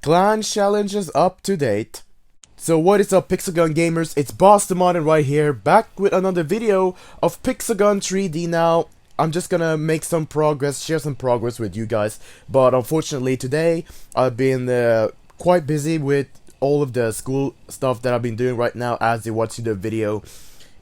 Clan challenges up to date. So what is up, Pixelgun gamers? It's Boss the Modern right here, back with another video of Pixelgun 3D. Now, I'm just gonna make some progress, share some progress with you guys. But unfortunately today, I've been quite busy with all of the school stuff that I've been doing right now. As you're watching the video,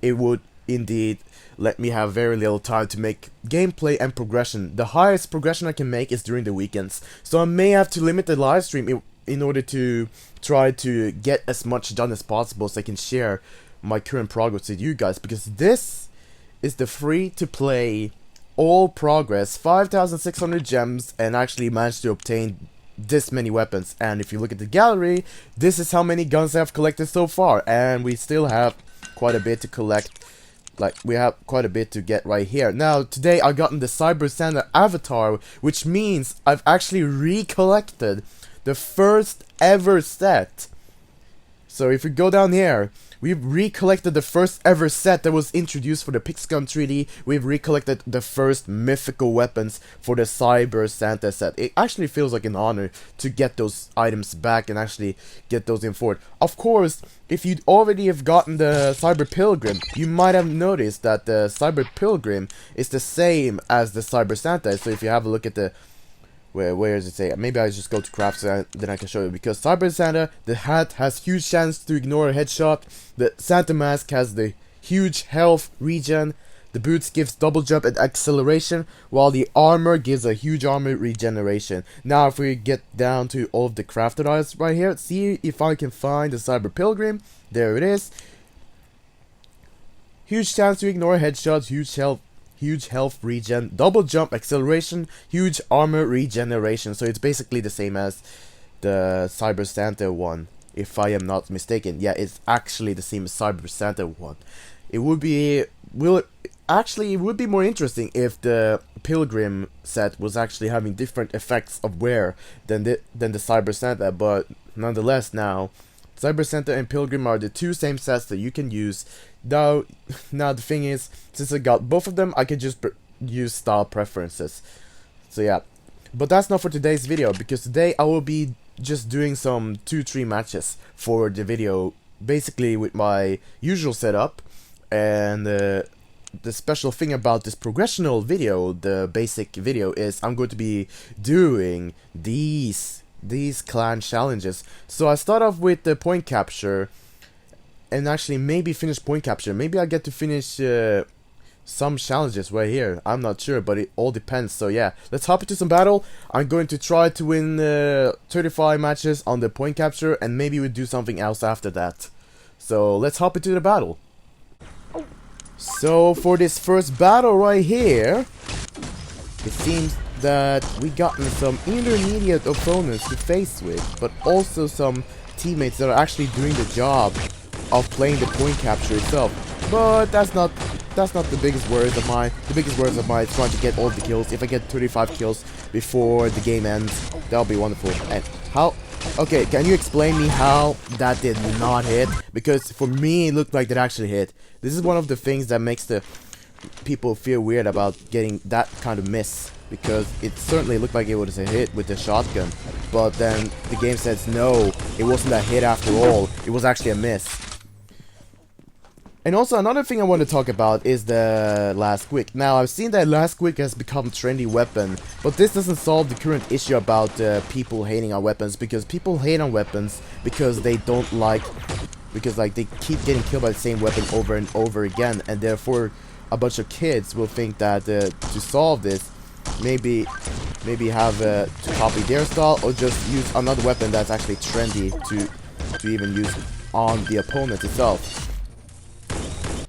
it would indeed let me have very little time to make gameplay and progression. The highest progression I can make is during the weekends. So I may have to limit the live stream in order to try to get as much done as possible so I can share my current progress with you guys, because this is the free to play all progress, 5,600 gems, and actually managed to obtain this many weapons. And if you look at the gallery, this is how many guns I've collected so far, and we still have quite a bit to collect. Like, we have quite a bit to get right here. Now, today I gotten the Cyber Santa avatar, which means I've actually recollected the first ever set. So if we go down here, we've recollected the first ever set that was introduced for the Pixelgun 3D. We've recollected the first mythical weapons for the Cyber Santa set. It actually feels like an honor to get those items back and actually get those in forward. Of course, if you'd already have gotten the Cyber Pilgrim, you might have noticed that the Cyber Pilgrim is the same as the Cyber Santa. So if you have a look at the where does it say? Maybe I just go to crafts and then I can show you. Because Cyber Santa, the hat has huge chance to ignore a headshot. The Santa mask has the huge health regen. The boots gives double jump and acceleration, while the armor gives a huge armor regeneration. Now if we get down to all of the crafted items right here, see if I can find the Cyber Pilgrim. There it is. Huge chance to ignore headshots, huge health regen, double jump acceleration, huge armor regeneration. So it's basically the same as the Cyber Santa one, if I am not mistaken. Yeah, it's actually the same as Cyber Santa one. It would be it would be more interesting if the Pilgrim set was actually having different effects of wear than the Cyber Santa, but nonetheless, now Cyber Santa and Pilgrim are the two same sets that you can use. Now the thing is, since I got both of them, I can just use style preferences. So yeah, but that's not for today's video, because today I will be just doing some 2-3 matches for the video, basically with my usual setup. And the special thing about this progressional video, the basic video, is I'm going to be doing these clan challenges. So I start off with the point capture, and actually maybe finish point capture. Maybe I get to finish some challenges right here. I'm not sure, but it all depends. So yeah, let's hop into some battle. I'm going to try to win 35 matches on the point capture, and maybe we'll do something else after that. So let's hop into the battle. So for this first battle right here, it seems that we gotten some intermediate opponents to face with, but also some teammates that are actually doing the job of playing the point capture itself. But that's not the biggest worries of mine. The biggest worries of mine is trying to get all the kills. If I get 35 kills before the game ends, that'll be wonderful. And how? Okay, can you explain me how that did not hit? Because for me, it looked like that actually hit. This is one of the things that makes the people feel weird about getting that kind of miss, because it certainly looked like it was a hit with the shotgun, but then the game says no, it wasn't a hit after all, it was actually a miss. And also another thing I want to talk about is the last quick. Now I've seen that last quick has become a trendy weapon, but this doesn't solve the current issue about people hating on weapons, because people hate on weapons because they don't like, because like they keep getting killed by the same weapon over and over again, and therefore a bunch of kids will think that to solve this, maybe have to copy their style, or just use another weapon that's actually trendy to even use on the opponent itself.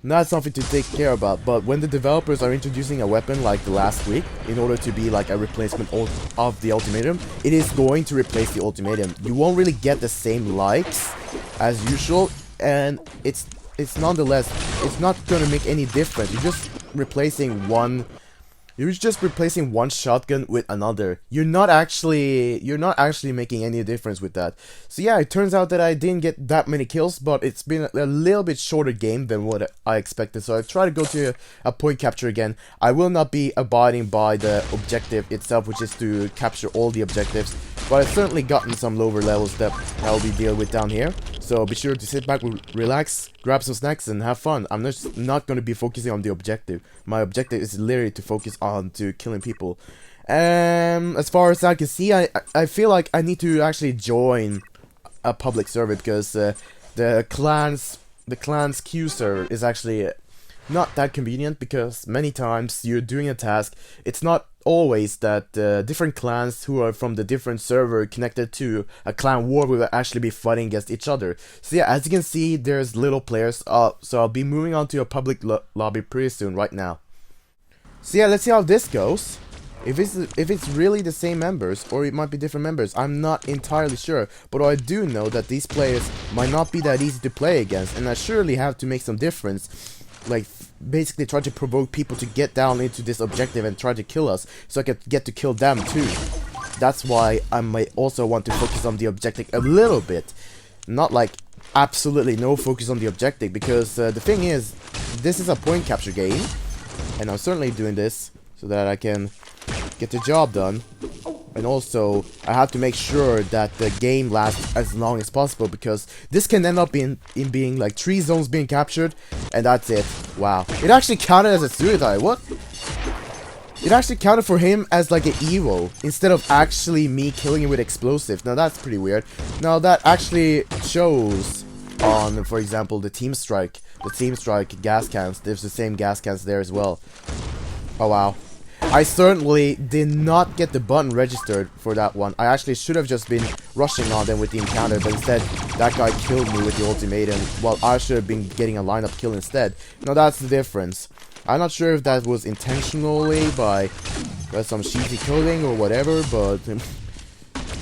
Not something to take care about, but when the developers are introducing a weapon like the last week, in order to be like a replacement of the ultimatum, it is going to replace the ultimatum. You won't really get the same likes as usual, and it's nonetheless, it's not gonna make any difference. You're just replacing one shotgun with another. You're not actually making any difference with that. So yeah, it turns out that I didn't get that many kills, but it's been a little bit shorter game than what I expected. So I try to go to a point capture again. I will not be abiding by the objective itself, which is to capture all the objectives. but I've certainly gotten some lower levels that I'll be dealing with down here. So be sure to sit back, relax, grab some snacks, and have fun. I'm just not going to be focusing on the objective. My objective is literally to focus on to killing people. As far as I can see, I feel like I need to actually join a public server, because the clan's queue server is actually not that convenient, because many times you're doing a task, it's not always that different clans who are from the different server connected to a clan war will actually be fighting against each other. So yeah, as you can see, there's little players, so I'll be moving on to a public lobby pretty soon right now. So yeah, let's see how this goes. If it's really the same members, or it might be different members, I'm not entirely sure. But I do know that these players might not be that easy to play against, and I surely have to make some difference. Like, basically try to provoke people to get down into this objective and try to kill us, so I can get to kill them too. That's why I might also want to focus on the objective a little bit. Not like absolutely no focus on the objective, because the thing is, this is a point capture game, and I'm certainly doing this so that I can get the job done. And also, I have to make sure that the game lasts as long as possible, because this can end up in being like 3 zones being captured, and that's it. Wow. It actually counted as a suicide. What? It actually counted for him as like an evo, instead of actually me killing him with explosives. Now that's pretty weird. Now that actually shows on, for example, the Team Strike gas cans. There's the same gas cans there as well. Oh wow. I certainly did not get the button registered for that one. I actually should have just been rushing on them with the encounter, but instead that guy killed me with the ultimatum, while I should have been getting a lineup kill instead. Now that's the difference. I'm not sure if that was intentionally by some cheesy coding or whatever, but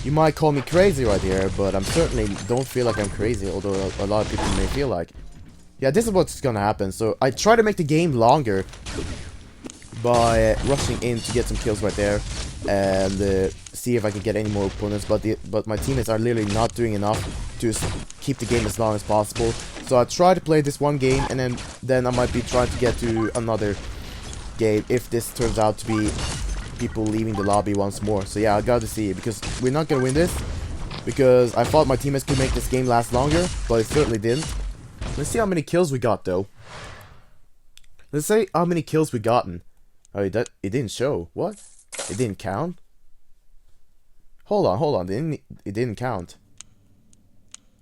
you might call me crazy right here, but I'm certainly don't feel like I'm crazy, although a lot of people may feel like. Yeah, this is what's gonna happen. So I try to make the game longer by rushing in to get some kills right there, and see if I can get any more opponents, but my teammates are literally not doing enough to keep the game as long as possible. So I try to play this one game, and then I might be trying to get to another game if this turns out to be people leaving the lobby once more. So yeah, I gotta see, because we're not gonna win this, because I thought my teammates could make this game last longer, but it certainly didn't. Let's see how many kills we got though. Let's say how many kills we gotten. Oh, it didn't show. What? It didn't count? Hold on. It didn't count.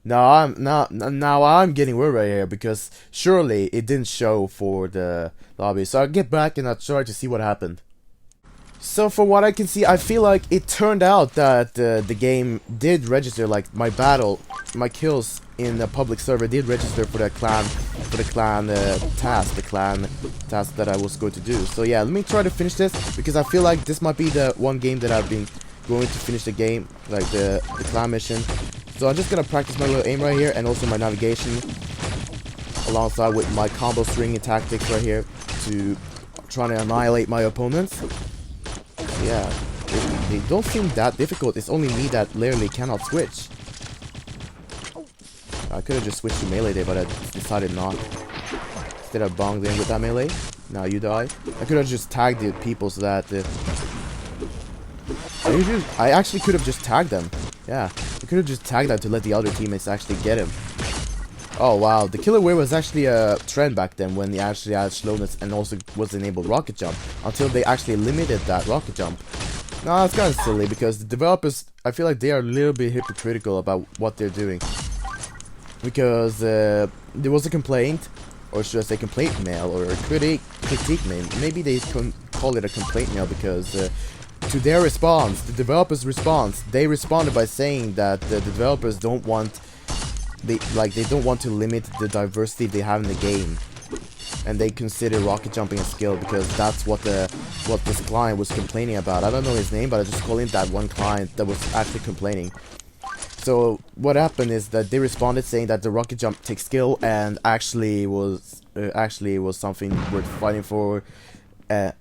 Now I'm getting worried right here, because surely it didn't show for the lobby. So I'll get back and I'll try to see what happened. So from what I can see, I feel like it turned out that the game did register, like my kills in the public server did register for the clan task that I was going to do. So yeah, let me try to finish this, because I feel like this might be the one game that I've been going to finish the game, like the clan mission. So I'm just gonna practice my little aim right here, and also my navigation, alongside with my combo stringing tactics right here, to try to annihilate my opponents. Yeah, they don't seem that difficult. It's only me that literally cannot switch. I could have just switched to melee there, but I decided not. Instead of bonged in with that melee. Now you die. I could have just tagged the people so that I actually could have just tagged them. Yeah, I could have just tagged them to let the other teammates actually get him. Oh wow, the killer wave was actually a trend back then, when they actually had slowness and also was enabled rocket jump, until they actually limited that rocket jump. Nah, it's kind of silly, because the developers, I feel like they are a little bit hypocritical about what they're doing. Because there was a complaint, or should I say complaint mail, or a critique mail. Maybe they can call it a complaint mail, because to their response, the developers' response, they responded by saying that the developers don't want they don't want to limit the diversity they have in the game, and they consider rocket jumping a skill, because that's what this client was complaining about. I don't know his name, but I just call him that one client that was actually complaining. So what happened is that they responded saying that the rocket jump takes skill, and actually was something worth fighting for, and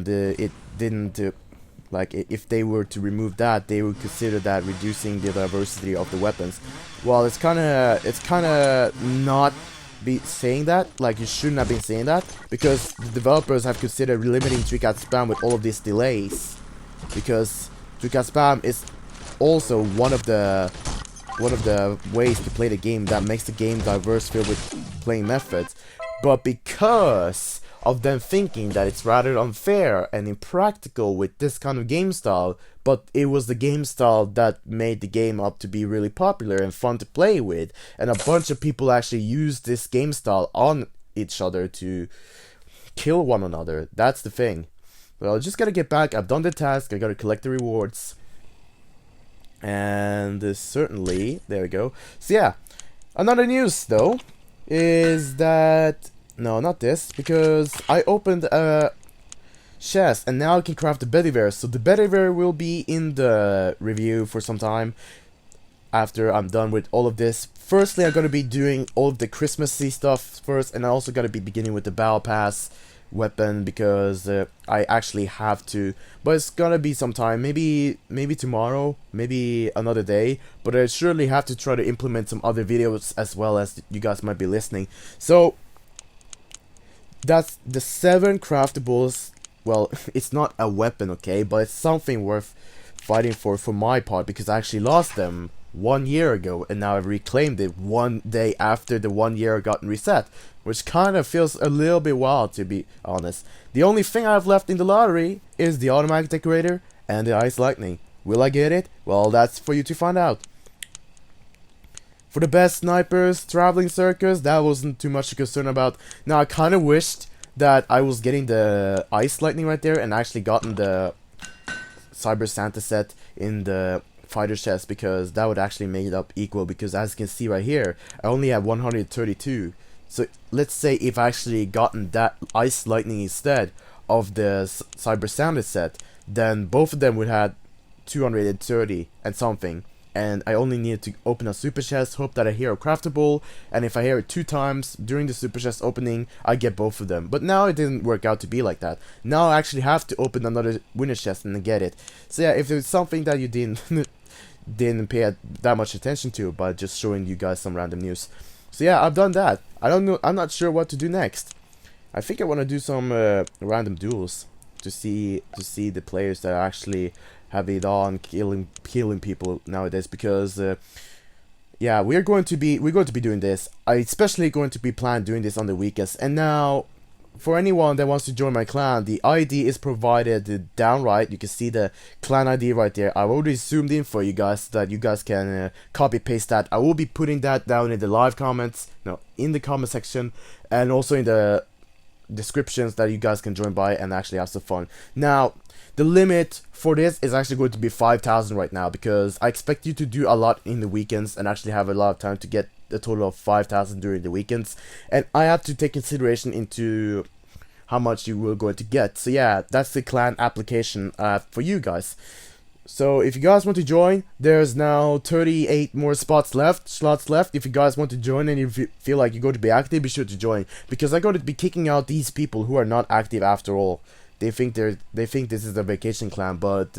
it didn't. Like, if they were to remove that, they would consider that reducing the diversity of the weapons. Well, it's kind of not be saying that. Like, you shouldn't have been saying that, because the developers have considered limiting 3-cat spam with all of these delays, because 3-cat spam is also one of the ways to play the game that makes the game diverse, filled with playing methods. But because of them thinking that it's rather unfair and impractical with this kind of game style, but it was the game style that made the game up to be really popular and fun to play with, and a bunch of people actually used this game style on each other to kill one another. That's the thing. Well, I just gotta get back. I've done the task. I gotta collect the rewards. And certainly, there we go. So yeah, another news though is that, no, not this, because I opened a chest and now I can craft the Bedivere. So the Bedivere will be in the review for some time after I'm done with all of this. Firstly, I'm gonna be doing all of the Christmassy stuff first, and I also gotta be beginning with the Battle Pass weapon because I actually have to, but it's gonna be some time, maybe tomorrow, maybe another day, but I surely have to try to implement some other videos as well, as you guys might be listening. So that's the 7 craftables. Well, it's not a weapon, okay, but it's something worth fighting for my part, because I actually lost them 1 year ago, and now I've reclaimed it 1 day after the 1 year gotten reset, which kind of feels a little bit wild, to be honest. The only thing I have left in the lottery is the automatic decorator and the ice lightning. Will I get it? Well, that's for you to find out. For the best snipers, traveling circus, that wasn't too much to concern about. Now, I kind of wished that I was getting the ice lightning right there and actually gotten the Cyber Santa set in the fighter chest, because that would actually make it up equal, because as you can see right here, I only have 132. So let's say if I actually gotten that ice lightning instead of the Cyber Santa set, then both of them would have 230 and something, and I only needed to open a super chest, hope that I hear a craftable, and if I hear it 2 times during the super chest opening, I get both of them. But now it didn't work out to be like that. Now I actually have to open another winner chest and get it. So yeah, if there's something that you didn't pay that much attention to, but just showing you guys some random news. So yeah, I've done that. I don't know, I'm not sure what to do next. I think I want to do some random duels to see the players that actually have it on killing people nowadays, because yeah, we're going to be doing this. I especially going to be planning doing this on the weekends. And now, for anyone that wants to join my clan, the ID is provided down right. You can see the clan ID right there. I've already zoomed in for you guys so that you guys can copy paste that. I will be putting that down in the live comments, no, in the comment section, and also in the descriptions that you guys can join by and actually have some fun. Now, the limit for this is actually going to be 5,000 right now, because I expect you to do a lot in the weekends and actually have a lot of time to get a total of 5,000 during the weekends, and I have to take consideration into how much you will going to get. So yeah, that's the clan application for you guys. So if you guys want to join, there's now 38 more slots left. If you guys want to join and you feel like you're going to be active, be sure to join, because I'm going to be kicking out these people who are not active after all. They think this is a vacation clan, but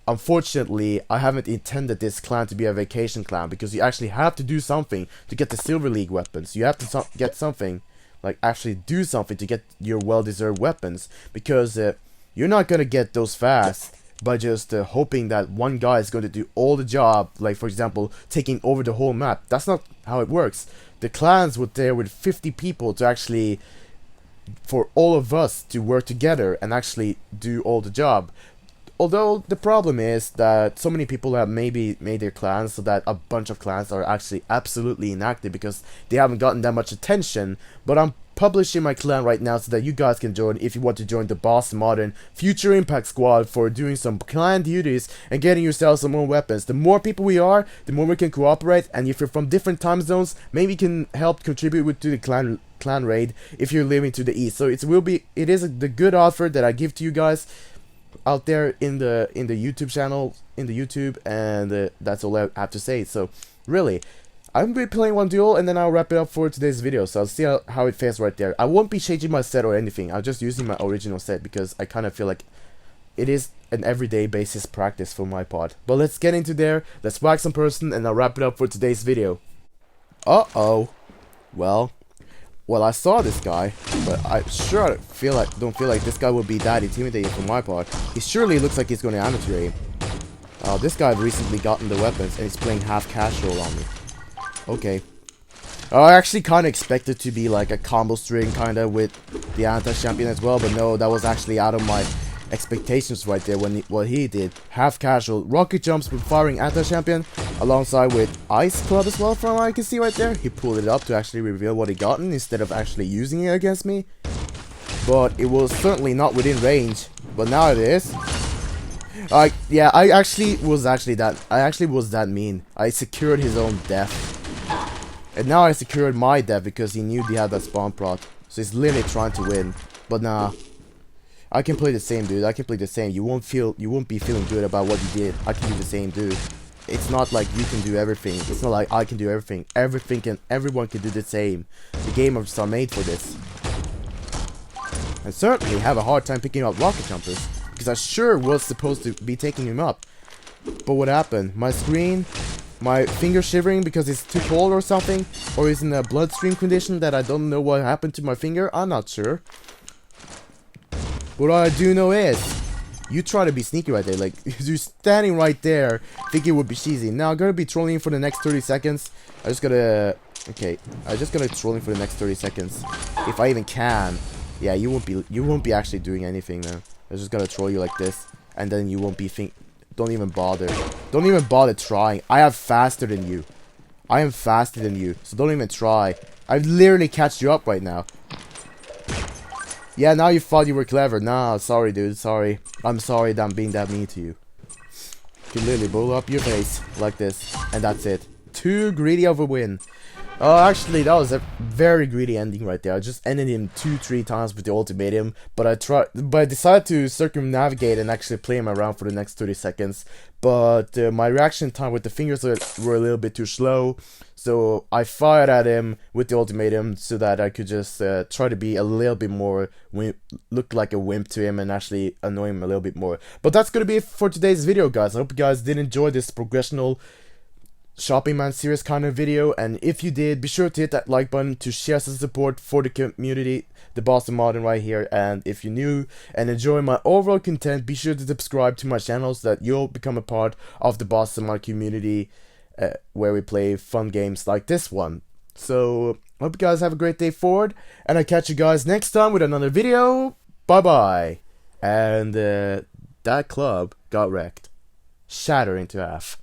unfortunately, I haven't intended this clan to be a vacation clan, because you actually have to do something to get the Silver League weapons. You have to get something, like actually do something to get your well-deserved weapons, because you're not gonna get those fast by just hoping that one guy is going to do all the job, like for example taking over the whole map. That's not how it works. The clans were there with 50 people to actually, for all of us to work together and actually do all the job. Although the problem is that so many people have maybe made their clans so that a bunch of clans are actually absolutely inactive because they haven't gotten that much attention. But I'm publishing my clan right now so that you guys can join if you want to join the Boston Modern Future Impact Squad for doing some clan duties and getting yourself some more weapons. The more people we are, the more we can cooperate, and if you're from different time zones, maybe you can help contribute to the clan raid if you're living to the east. So it is the good offer that I give to you guys out there in the YouTube channel, in the YouTube, and that's all I have to say. So really, I'm going to be playing one duel and then I'll wrap it up for today's video. So I'll see how it fares right there. I won't be changing my set or anything. I'm just using my original set because I kind of feel like it is an everyday basis practice for my part. But let's get into there. Let's whack some person and I'll wrap it up for today's video. Uh-oh. Well, I saw this guy, but I sure don't feel like this guy would be that intimidating for my part. He surely looks like he's going to amateur aim. This guy recently gotten the weapons and he's playing half casual on me. Okay. I actually kind of expected to be like a combo string kind of with the anti-champion as well, but no, that was actually out of my expectations right there when what he did. Half casual, rocket jumps with firing anti-champion alongside with ice club as well from what I can see right there. He pulled it up to actually reveal what he gotten instead of actually using it against me. But it was certainly not within range, but now it is. Yeah, I actually was that mean. I secured his own death. And now I secured my death because he knew he had that spawn prot. So he's literally trying to win. But nah. I can play the same, dude. I can play the same. You won't be feeling good about what you did. I can do the same, dude. It's not like you can do everything. It's not like I can do everything. Everyone can do the same. The gamers are made for this. And certainly have a hard time picking up rocket jumpers. Because I sure was supposed to be taking him up. But what happened? My screen, my finger shivering because it's too cold or something, or is in a bloodstream condition that I don't know what happened to my finger. I'm not sure. What I do know is, you try to be sneaky right there, like you're standing right there, thinking it would be cheesy. Now I'm gonna be trolling for the next 30 seconds. I'm just gonna trolling for the next 30 seconds, if I even can. Yeah, you won't be actually doing anything now. I'm just gonna troll you like this, and then you won't be don't even bother. Don't even bother trying. I am faster than you. I am faster than you. So don't even try. I've literally catched you up right now. Yeah, now you thought you were clever. Nah, sorry, dude. Sorry. I'm sorry that I'm being that mean to you. You can literally blow up your face like this. And that's it. Too greedy of a win. Actually, that was a very greedy ending right there. I just ended him 2-3 times with the ultimatum, but I decided to circumnavigate and actually play him around for the next 30 seconds. But my reaction time with the fingers were a little bit too slow, so I fired at him with the ultimatum so that I could just try to be a little bit more look like a wimp to him and actually annoy him a little bit more. But that's gonna be it for today's video, guys. I hope you guys did enjoy this progressional Shopping Man series kind of video, and if you did, be sure to hit that like button to share some support for the community, the Boston Modern right here. And if you're new and enjoy my overall content, be sure to subscribe to my channel so that you'll become a part of the Boston Modern community, where we play fun games like this one. So hope you guys have a great day forward, and I'll catch you guys next time with another video. Bye bye. And that club got wrecked, shattered into half.